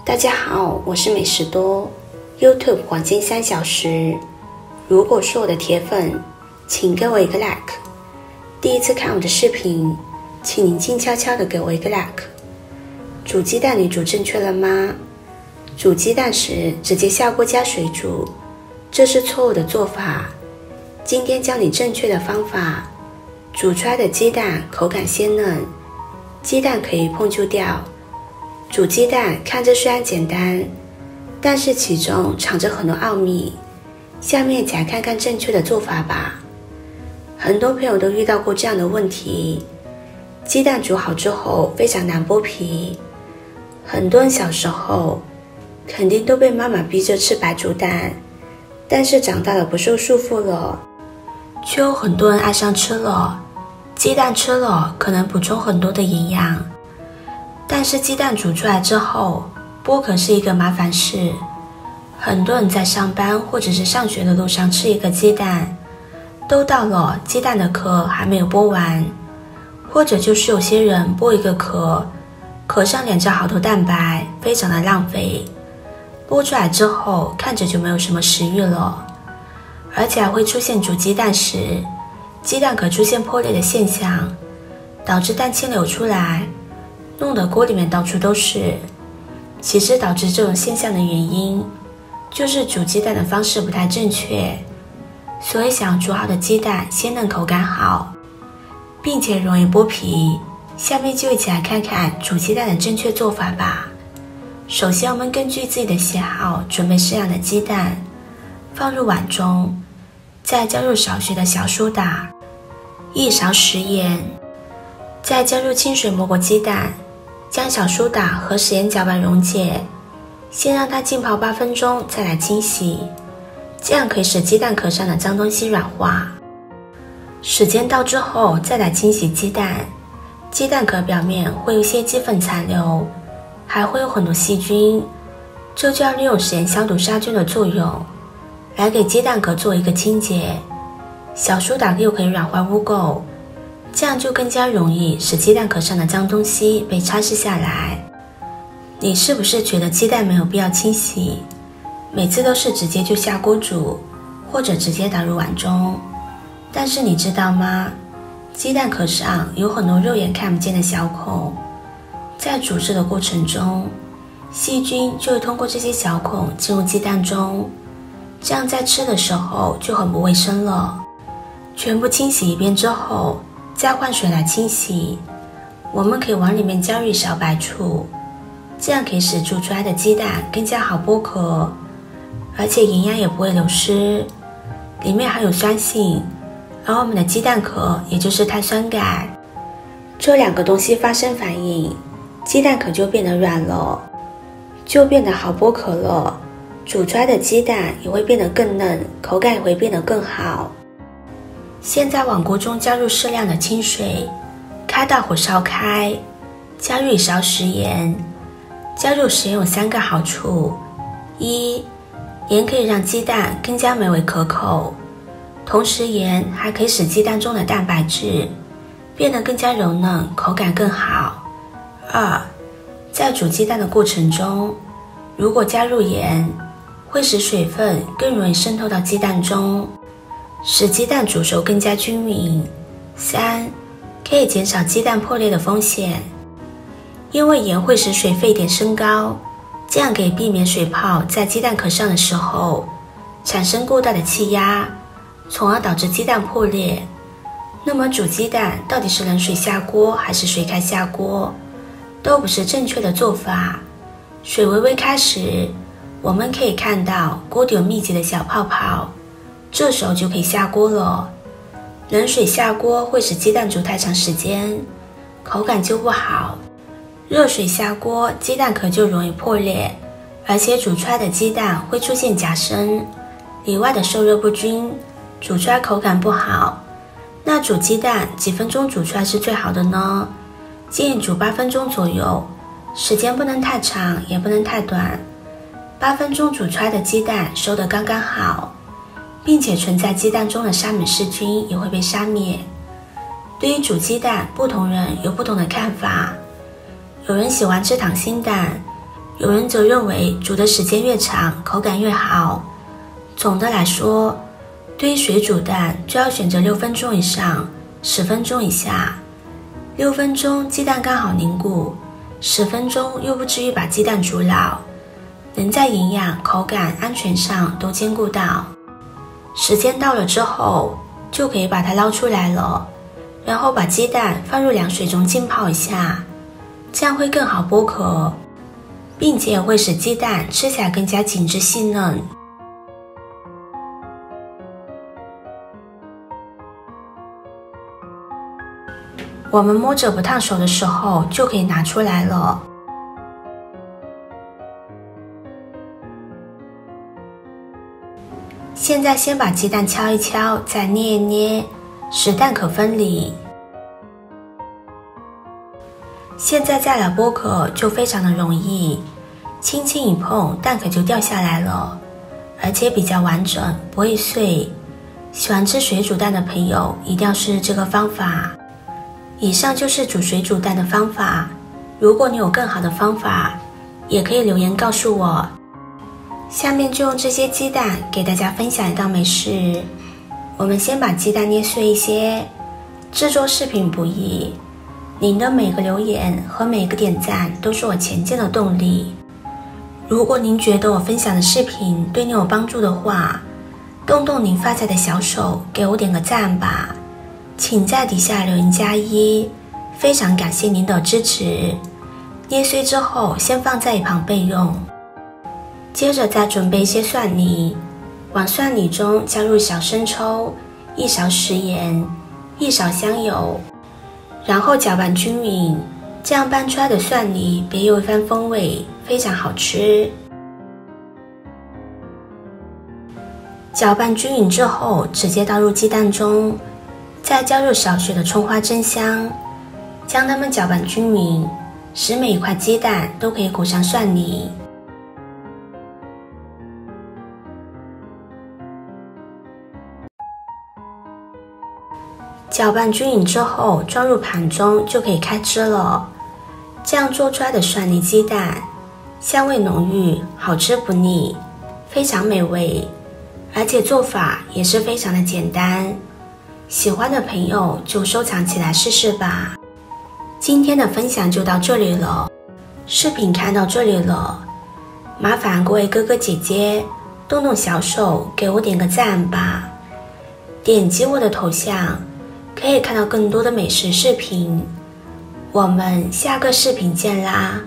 大家好，我是美食多 YouTube 黄金3小时。如果是我的铁粉，请给我一个 like。第一次看我的视频，请您静悄悄的给我一个 like。煮鸡蛋你煮正确了吗？煮鸡蛋时直接下锅加水煮，这是错误的做法。今天教你正确的方法，煮出来的鸡蛋口感鲜嫩，鸡蛋可以碰就掉。煮鸡蛋看着虽然简单，但是其中藏着很多奥秘。下面来看看正确的做法吧。很多朋友都遇到过这样的问题，鸡蛋煮好之后非常难剥皮。很多人小时候肯定都被妈妈逼着吃白煮蛋，但是长大了不受束缚了，却有很多人爱上吃了。鸡蛋吃了可能补充很多的营养，但是鸡蛋煮出来之后，剥壳是一个麻烦事。很多人在上班或者是上学的路上吃一个鸡蛋，都到了鸡蛋的壳还没有剥完，或者就是有些人剥一个壳，壳上连着好多蛋白，非常的浪费。剥出来之后看着就没有什么食欲了，而且还会出现煮鸡蛋时鸡蛋壳出现破裂的现象，导致蛋清流出来，弄得锅里面到处都是。其实导致这种现象的原因就是煮鸡蛋的方式不太正确，所以想煮好的鸡蛋鲜嫩口感好，并且容易剥皮。下面就一起来看看煮鸡蛋的正确做法吧。首先我们根据自己的喜好准备适量的鸡蛋，放入碗中，再加入少许的小苏打，1勺食盐，再加入清水没过鸡蛋，将小苏打和食盐搅拌溶解，先让它浸泡8分钟，再来清洗，这样可以使鸡蛋壳上的脏东西软化。时间到之后再来清洗鸡蛋，鸡蛋壳表面会有一些鸡粉残留，还会有很多细菌，这就要利用食盐消毒杀菌的作用，来给鸡蛋壳做一个清洁。小苏打又可以软化污垢，这样就更加容易使鸡蛋壳上的脏东西被擦拭下来。你是不是觉得鸡蛋没有必要清洗，每次都是直接就下锅煮，或者直接打入碗中？但是你知道吗？鸡蛋壳上有很多肉眼看不见的小孔，在煮制的过程中，细菌就会通过这些小孔进入鸡蛋中，这样在吃的时候就很不卫生了。全部清洗一遍之后，再换水来清洗。我们可以往里面加入1勺白醋，这样可以使煮出来的鸡蛋更加好剥壳，而且营养也不会流失。里面含有酸性，而我们的鸡蛋壳也就是碳酸钙，这2个东西发生反应，鸡蛋壳就变得软了，就变得好剥壳了，煮出来的鸡蛋也会变得更嫩，口感也会变得更好。现在往锅中加入适量的清水，开大火烧开，加入1勺食盐。加入食盐有3个好处：一，盐可以让鸡蛋更加美味可口，同时盐还可以使鸡蛋中的蛋白质变得更加柔嫩，口感更好。2，在煮鸡蛋的过程中，如果加入盐，会使水分更容易渗透到鸡蛋中，使鸡蛋煮熟更加均匀。3，可以减少鸡蛋破裂的风险，因为盐会使水沸点升高，这样可以避免水泡在鸡蛋壳上的时候产生过大的气压，从而导致鸡蛋破裂。那么煮鸡蛋到底是冷水下锅还是水开下锅，都不是正确的做法。水微微开时，我们可以看到锅底有密集的小泡泡，这时候就可以下锅了。冷水下锅会使鸡蛋煮太长时间，口感就不好。热水下锅，鸡蛋壳就容易破裂，而且煮出来的鸡蛋会出现夹生，里外的受热不均，煮出来口感不好。那煮鸡蛋几分钟煮出来是最好的呢？建议煮8分钟左右，时间不能太长也不能太短。8分钟煮出来的鸡蛋熟得刚刚好，并且存在鸡蛋中的沙门氏菌也会被杀灭。对于煮鸡蛋，不同人有不同的看法。有人喜欢吃溏心蛋，有人则认为煮的时间越长，口感越好。总的来说，对于水煮蛋就要选择6分钟以上，10分钟以下。6分钟鸡蛋刚好凝固，10分钟又不至于把鸡蛋煮老，能在营养、口感、安全上都兼顾到。时间到了之后，就可以把它捞出来了，然后把鸡蛋放入凉水中浸泡一下，这样会更好剥壳，并且也会使鸡蛋吃起来更加紧致细嫩。我们摸着不烫手的时候就可以拿出来了。现在先把鸡蛋敲一敲，再捏一捏，使蛋壳分离。现在再来剥壳就非常的容易，轻轻一碰，蛋壳就掉下来了，而且比较完整，不会碎。喜欢吃水煮蛋的朋友一定要试试这个方法。以上就是煮水煮蛋的方法，如果你有更好的方法，也可以留言告诉我。下面就用这些鸡蛋给大家分享一道美食。我们先把鸡蛋捏碎一些，制作视频不易，您的每个留言和每个点赞都是我前进的动力。如果您觉得我分享的视频对你有帮助的话，动动您发财的小手，给我点个赞吧。请在底下留言+1，非常感谢您的支持。捏碎之后先放在一旁备用。接着再准备一些蒜泥，往蒜泥中加入小生抽、1勺食盐、1勺香油，然后搅拌均匀，这样拌出来的蒜泥别有一番风味，非常好吃。搅拌均匀之后，直接倒入鸡蛋中，再加入少许的葱花蒸香，将它们搅拌均匀，使每一块鸡蛋都可以裹上蒜泥。搅拌均匀之后，装入盘中就可以开吃了。这样做出来的蒜泥鸡蛋，香味浓郁，好吃不腻，非常美味，而且做法也是非常的简单。喜欢的朋友就收藏起来试试吧。今天的分享就到这里了，视频看到这里了，麻烦各位哥哥姐姐动动小手给我点个赞吧。点击我的头像可以看到更多的美食视频，我们下个视频见啦！